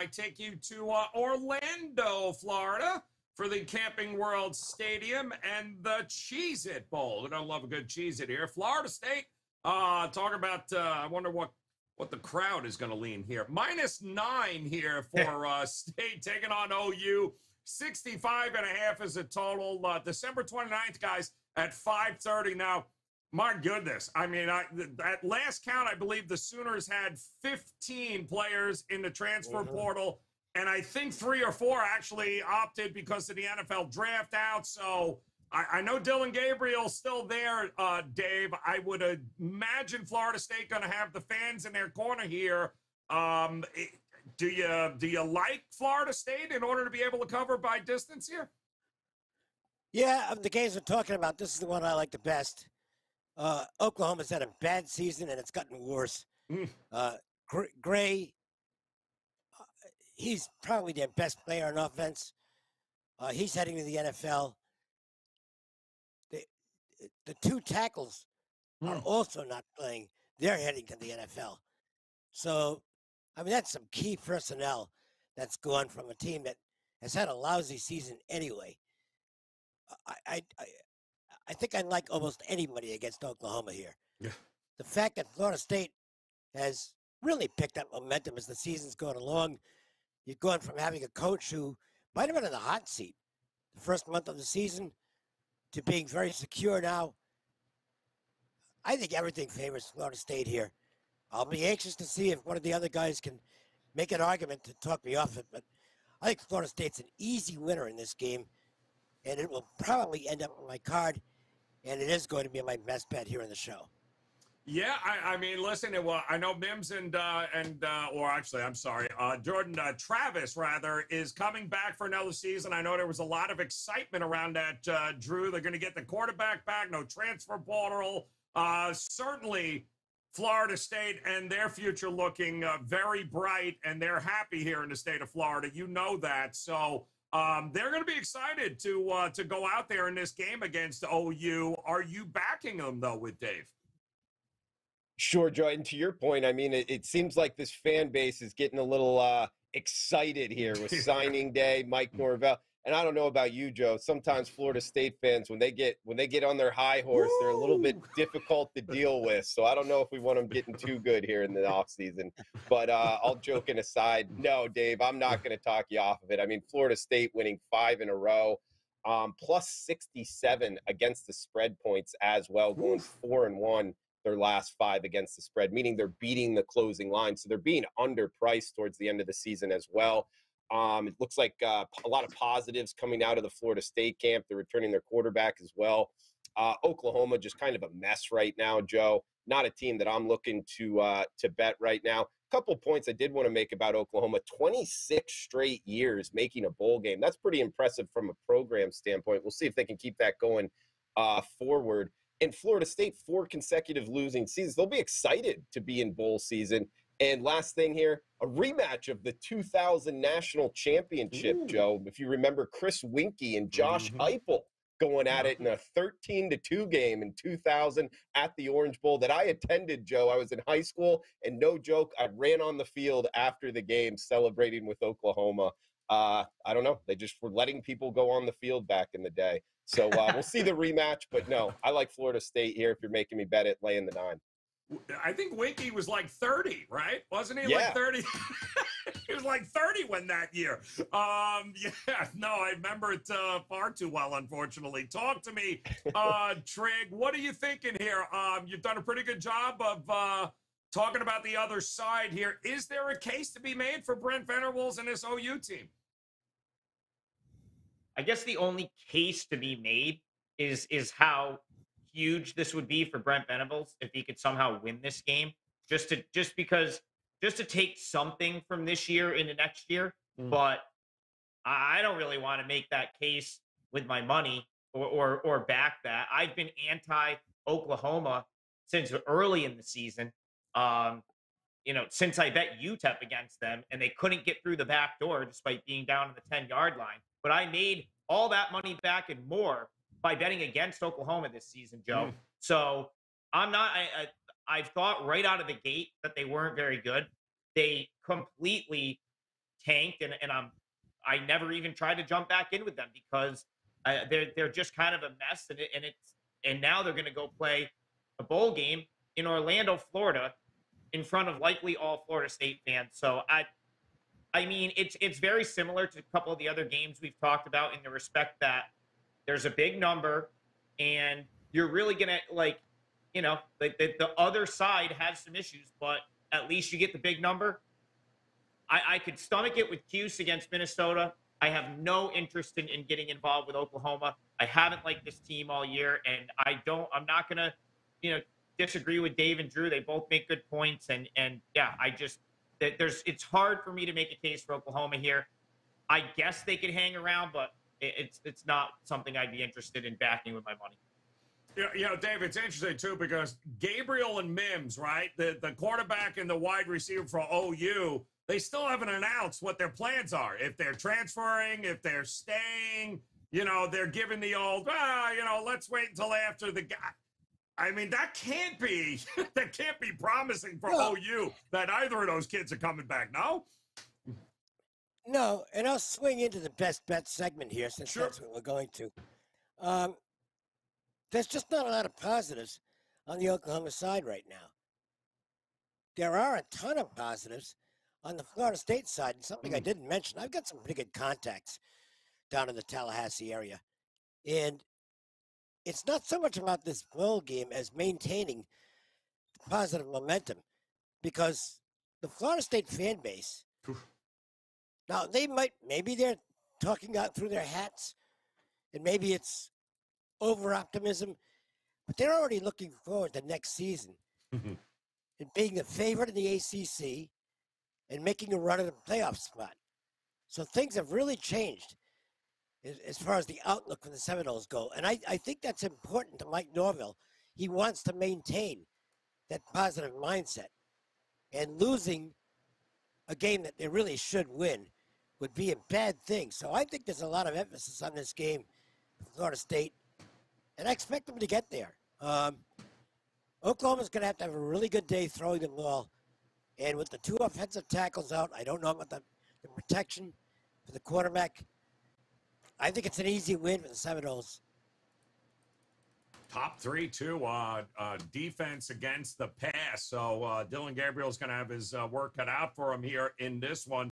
I take you to Orlando, Florida for the Camping World Stadium and the Cheez-It Bowl. And I love a good Cheez-It here. Florida State, talk about, I wonder what the crowd is going to lean here. -9 here for State taking on OU. 65.5 is a total. December 29th, guys, at 5:30. Now, my goodness. I mean, at last count, I believe the Sooners had 15 players in the transfer portal, and I think 3 or 4 actually opted because of the NFL draft out. So I know Dylan Gabriel's still there, Dave. I would imagine Florida State going to have the fans in their corner here. Do you like Florida State in order to be able to cover by distance here? Yeah, of the games we're talking about, this is the one I like the best. Oklahoma's had a bad season, and it's gotten worse. Gray, he's probably their best player on offense. He's heading to the NFL. The 2 tackles are also not playing. They're heading to the NFL. So, I mean, that's some key personnel that's gone from a team that has had a lousy season anyway. I think I like almost anybody against Oklahoma here. Yeah. The fact that Florida State has really picked up momentum as the season's going along. You're going from having a coach who might have been in the hot seat the first month of the season to being very secure now. I think everything favors Florida State here. I'll be anxious to see if one of the other guys can make an argument to talk me off it, but I think Florida State's an easy winner in this game, and it will probably end up on my card, and it is going to be my best bet here in the show. Yeah, I mean, listen, I know Mims or actually, I'm sorry, Jordan Travis, rather, is coming back for another season. I know there was a lot of excitement around that, Drew. They're going to get the quarterback back, no transfer portal. Certainly, Florida State and their future looking very bright, and they're happy here in the state of Florida. You know that. So they're going to be excited to go out there in this game against OU. Are you backing them, though, with Dave? Sure, Joe. And to your point, I mean, it seems like this fan base is getting a little excited here with signing day, Mike Norvell. And I don't know about you, Joe. Sometimes Florida State fans, when they get on their high horse, they're a little bit difficult to deal with. So I don't know if we want them getting too good here in the offseason. But all joking aside, no, Dave, I'm not going to talk you off of it. I mean, Florida State winning 5 in a row, plus 67 against the spread points as well, going 4-1 their last 5 against the spread, meaning they're beating the closing line. So they're being underpriced towards the end of the season as well. It looks like a lot of positives coming out of the Florida State camp. They're returning their quarterback as well. Oklahoma just kind of a mess right now, Joe. Not a team that I'm looking to bet right now. A couple points I did want to make about Oklahoma. 26 straight years making a bowl game. That's pretty impressive from a program standpoint. We'll see if they can keep that going forward. And Florida State, 4 consecutive losing seasons. They'll be excited to be in bowl season. And last thing here, a rematch of the 2000 National Championship, Joe. If you remember Chris Winkie and Josh Heupel going at it in a 13-2 game in 2000 at the Orange Bowl that I attended, Joe. I was in high school, and no joke, I ran on the field after the game celebrating with Oklahoma. I don't know. They just were letting people go on the field back in the day. So we'll see the rematch, but no, I like Florida State here if you're making me bet it, laying the 9. I think Winkie was like 30, right? Wasn't he like 30? He was like 30 when that year. Yeah, no, I remember it far too well, unfortunately. Talk to me, Trig. What are you thinking here? You've done a pretty good job of talking about the other side here. Is there a case to be made for Brent Venables and this OU team? I guess the only case to be made is how huge this would be for Brent Venables if he could somehow win this game. Just to take something from this year into next year. But I don't really want to make that case with my money or back that. I've been anti-Oklahoma since early in the season. Since I bet UTEP against them, and they couldn't get through the back door despite being down on the 10-yard line. But I made all that money back and more by betting against Oklahoma this season, Joe. So I've thought right out of the gate that they weren't very good. They completely tanked, and I never even tried to jump back in with them because they're just kind of a mess, and now they're going to go play a bowl game in Orlando, Florida, in front of likely all Florida State fans. So I mean, it's very similar to a couple of the other games we've talked about in the respect that there's a big number, and you're really gonna the other side has some issues, but at least you get the big number. I could stomach it with Cuse against Minnesota. I have no interest in getting involved with Oklahoma. I haven't liked this team all year, and I'm not gonna, disagree with Dave and Drew. They both make good points, and yeah, it's hard for me to make a case for Oklahoma here. I guess they could hang around, but it's not something I'd be interested in backing with my money. Dave, it's interesting, too, because Gabriel and Mims, right, the quarterback and the wide receiver for OU, they still haven't announced what their plans are. If they're transferring, if they're staying, they're giving the old, let's wait until after the guy. I mean, that can't be promising for OU that either of those kids are coming back, no? No, and I'll swing into the best bet segment here since that's what we're going to. There's just not a lot of positives on the Oklahoma side right now. There are a ton of positives on the Florida State side, and something I didn't mention. I've got some pretty good contacts down in the Tallahassee area, and it's not so much about this bowl game as maintaining positive momentum, because the Florida State fan base, now maybe they're talking out through their hats, and maybe it's over-optimism, but they're already looking forward to next season and being the favorite in the ACC and making a run at a playoff spot. So things have really changed as far as the outlook for the Seminoles go. And I think that's important to Mike Norvell. He wants to maintain that positive mindset. And losing a game that they really should win would be a bad thing. So I think there's a lot of emphasis on this game for Florida State. And I expect them to get there. Oklahoma's going to have a really good day throwing the ball. And with the two offensive tackles out, I don't know about the protection for the quarterback. I think it's an easy win for the Seminoles. Top 3, too, defense against the pass. So Dylan Gabriel's going to have his work cut out for him here in this one.